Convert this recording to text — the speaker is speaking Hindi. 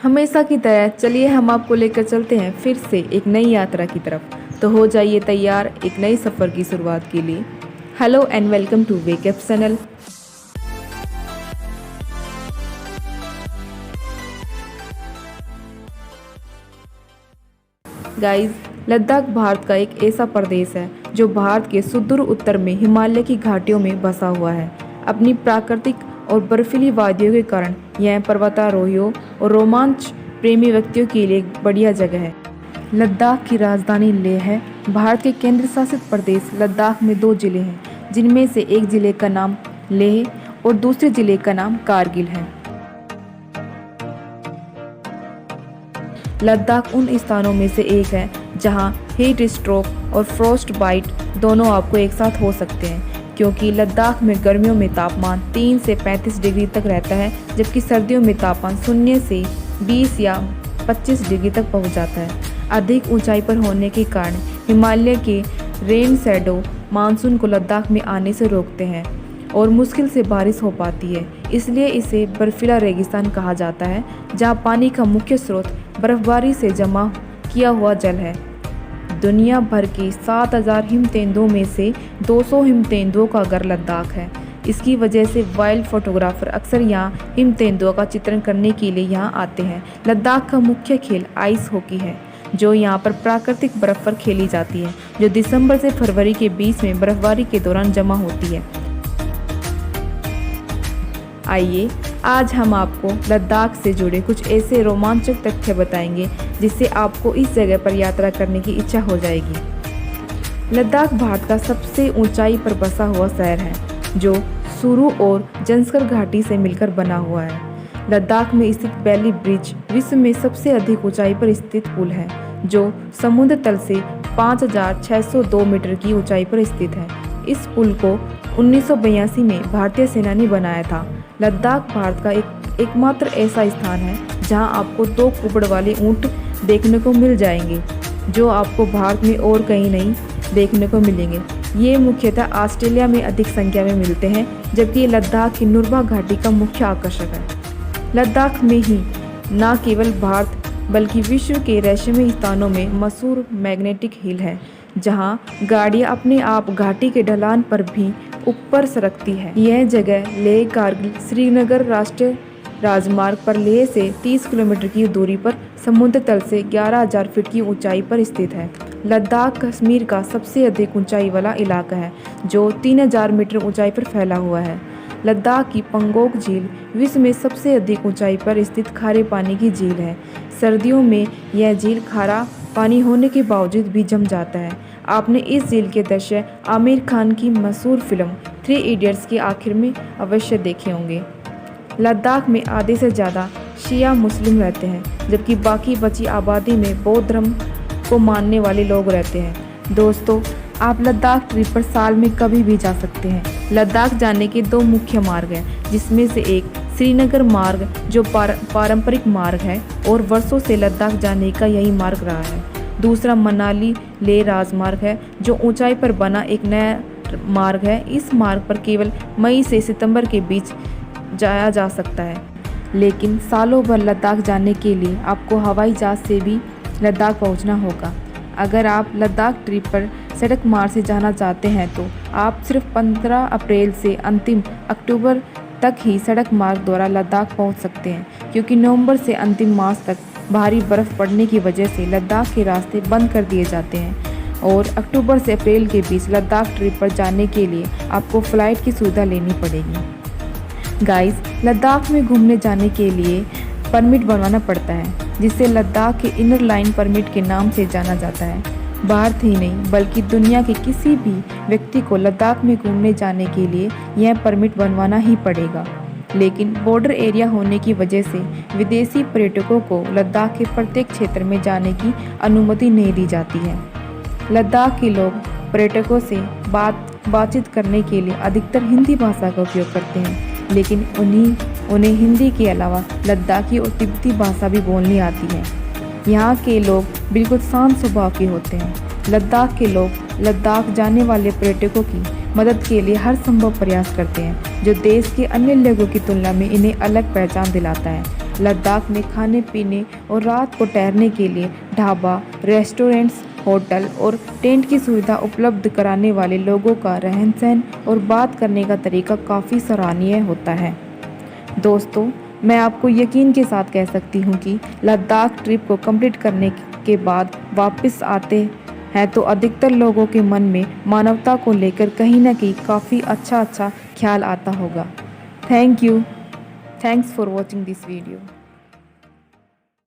हमेशा की तरह चलिए हम आपको लेकर चलते हैं फिर से एक नई यात्रा की तरफ। तो हो जाइए तैयार एक नई सफ़र की शुरुआत के लिए। Hello and welcome to wake up channel. Guys, Ladakh Bharat का एक ऐसा प्रदेश है जो भारत के सुदूर उत्तर में हिमालय की घाटियों में बसा हुआ है। अपनी प्राकृतिक और बर्फीली वादियों के कारण यह पर्वतारोहियों और रोमांच प्रेमी व्यक्तियों के लिए एक बढ़िया जगह है। लद्दाख की राजधानी लेह है। भारत के केंद्र शासित प्रदेश लद्दाख में 2 जिले हैं, जिनमें से एक जिले का नाम लेह और दूसरे जिले का नाम कारगिल है। लद्दाख उन स्थानों में से एक है जहां हीट स्ट्रोक और फ्रोस्ट बाइट दोनों आपको एक साथ हो सकते हैं, क्योंकि लद्दाख में गर्मियों में तापमान 3 से 35 डिग्री तक रहता है, जबकि सर्दियों में तापमान 0 से 20 या 25 डिग्री तक पहुंच जाता है। अधिक ऊंचाई पर होने के कारण हिमालय के रेन शैडो मानसून को लद्दाख में आने से रोकते हैं और मुश्किल से बारिश हो पाती है। इसलिए इसे बर्फीला रेगिस्तान कहा जाता है, जहां पानी का मुख्य स्रोत बर्फबारी से जमा किया हुआ जल है। दुनिया भर के 7000 हिमतेंदुओं में से 200 हिमतेंदुओं का घर लद्दाख है। इसकी वजह से वाइल्ड फोटोग्राफर अक्सर यहाँ हिमतेंदुओं का चित्रण करने के लिए यहाँ आते हैं। लद्दाख का मुख्य खेल आइस हॉकी है, जो यहाँ पर प्राकृतिक बर्फ पर खेली जाती है, जो दिसंबर से फरवरी के बीच में बर्फबारी के दौरान जमा होती है। आइए आज हम आपको लद्दाख से जुड़े कुछ ऐसे रोमांचक तथ्य बताएंगे जिससे आपको इस जगह पर यात्रा करने की इच्छा हो जाएगी। लद्दाख भारत का सबसे ऊंचाई पर बसा हुआ शहर है, जो सुरु और जंस्कर घाटी से मिलकर बना हुआ है। लद्दाख में स्थित बैली ब्रिज विश्व में सबसे अधिक ऊंचाई पर स्थित पुल है, जो समुद्र तल से 5602 मीटर की ऊंचाई पर स्थित है। इस पुल को 1982 में भारतीय सेना ने बनाया था। लद्दाख भारत का एकमात्र ऐसा स्थान है जहां आपको 2 कुबड़ वाले ऊंट देखने को मिल जाएंगे, जो आपको भारत में और कहीं नहीं देखने को मिलेंगे। ये मुख्यतः ऑस्ट्रेलिया में अधिक संख्या में मिलते हैं, जबकि लद्दाख की नुब्रा घाटी का मुख्य आकर्षक है। लद्दाख में ही न केवल भारत बल्कि विश्व के रहस्यमय स्थानों में मशहूर मैग्नेटिक हिल है, जहां गाड़ियां अपने आप घाटी के ढलान पर भी ऊपर सरकती है। यह जगह लेह कारगिल श्रीनगर राष्ट्रीय राजमार्ग पर लेह से 30 किलोमीटर की दूरी पर समुद्र तल से 11,000 फीट की ऊंचाई पर स्थित है। लद्दाख कश्मीर का सबसे अधिक ऊंचाई वाला इलाका है, जो 3000 मीटर ऊंचाई पर फैला हुआ है। लद्दाख की पंगोक झील विश्व में सबसे अधिक ऊंचाई पर स्थित खारे पानी की झील है। सर्दियों में यह झील खारा पानी होने के बावजूद भी जम जाता है। आपने इस झील के दृश्य आमिर खान की मशहूर फिल्म 3 इडियट्स के आखिर में अवश्य देखे होंगे। लद्दाख में आधे से ज़्यादा शिया मुस्लिम रहते हैं, जबकि बाकी बची आबादी में बौद्ध धर्म को मानने वाले लोग रहते हैं। दोस्तों, आप लद्दाख ट्रिप पर साल में कभी भी जा सकते हैं। लद्दाख जाने के 2 मुख्य मार्ग हैं, जिसमें से एक श्रीनगर मार्ग जो पारंपरिक मार्ग है और वर्षों से लद्दाख जाने का यही मार्ग रहा है। दूसरा मनाली लेह राजमार्ग है, जो ऊंचाई पर बना एक नया मार्ग है। इस मार्ग पर केवल मई से सितंबर के बीच जाया जा सकता है, लेकिन सालों भर लद्दाख जाने के लिए आपको हवाई जहाज से भी लद्दाख पहुंचना होगा। अगर आप लद्दाख ट्रिप पर सड़क मार्ग से जाना चाहते हैं तो आप सिर्फ 15 अप्रैल से अंतिम अक्टूबर तक ही सड़क मार्ग द्वारा लद्दाख पहुंच सकते हैं, क्योंकि नवंबर से अंतिम मास तक भारी बर्फ पड़ने की वजह से लद्दाख के रास्ते बंद कर दिए जाते हैं और अक्टूबर से अप्रैल के बीच लद्दाख ट्रिप पर जाने के लिए आपको फ़्लाइट की सुविधा लेनी पड़ेगी। गाइस, लद्दाख में घूमने जाने के लिए परमिट बनवाना पड़ता है, जिसे लद्दाख के इनर लाइन परमिट के नाम से जाना जाता है। भारत ही नहीं बल्कि दुनिया के किसी भी व्यक्ति को लद्दाख में घूमने जाने के लिए यह परमिट बनवाना ही पड़ेगा, लेकिन बॉर्डर एरिया होने की वजह से विदेशी पर्यटकों को लद्दाख के प्रत्येक क्षेत्र में जाने की अनुमति नहीं दी जाती है। लद्दाख के लोग पर्यटकों से बातचीत करने के लिए अधिकतर हिंदी भाषा का उपयोग करते हैं, लेकिन उन्हें हिंदी के अलावा लद्दाखी और तिब्बती भाषा भी बोलनी आती है। यहाँ के लोग बिल्कुल शांत स्वभाव के होते हैं। लद्दाख के लोग लद्दाख जाने वाले पर्यटकों की मदद के लिए हर संभव प्रयास करते हैं, जो देश के अन्य लोगों की तुलना में इन्हें अलग पहचान दिलाता है। लद्दाख में खाने पीने और रात को ठहरने के लिए ढाबा, रेस्टोरेंट्स, होटल और टेंट की सुविधा उपलब्ध कराने वाले लोगों का रहन सहन और बात करने का तरीका काफ़ी सराहनीय होता है। दोस्तों, मैं आपको यकीन के साथ कह सकती हूँ कि लद्दाख ट्रिप को कंप्लीट करने के बाद वापस आते हैं तो अधिकतर लोगों के मन में मानवता को लेकर कहीं ना कहीं काफ़ी अच्छा ख्याल आता होगा। Thanks for watching this video.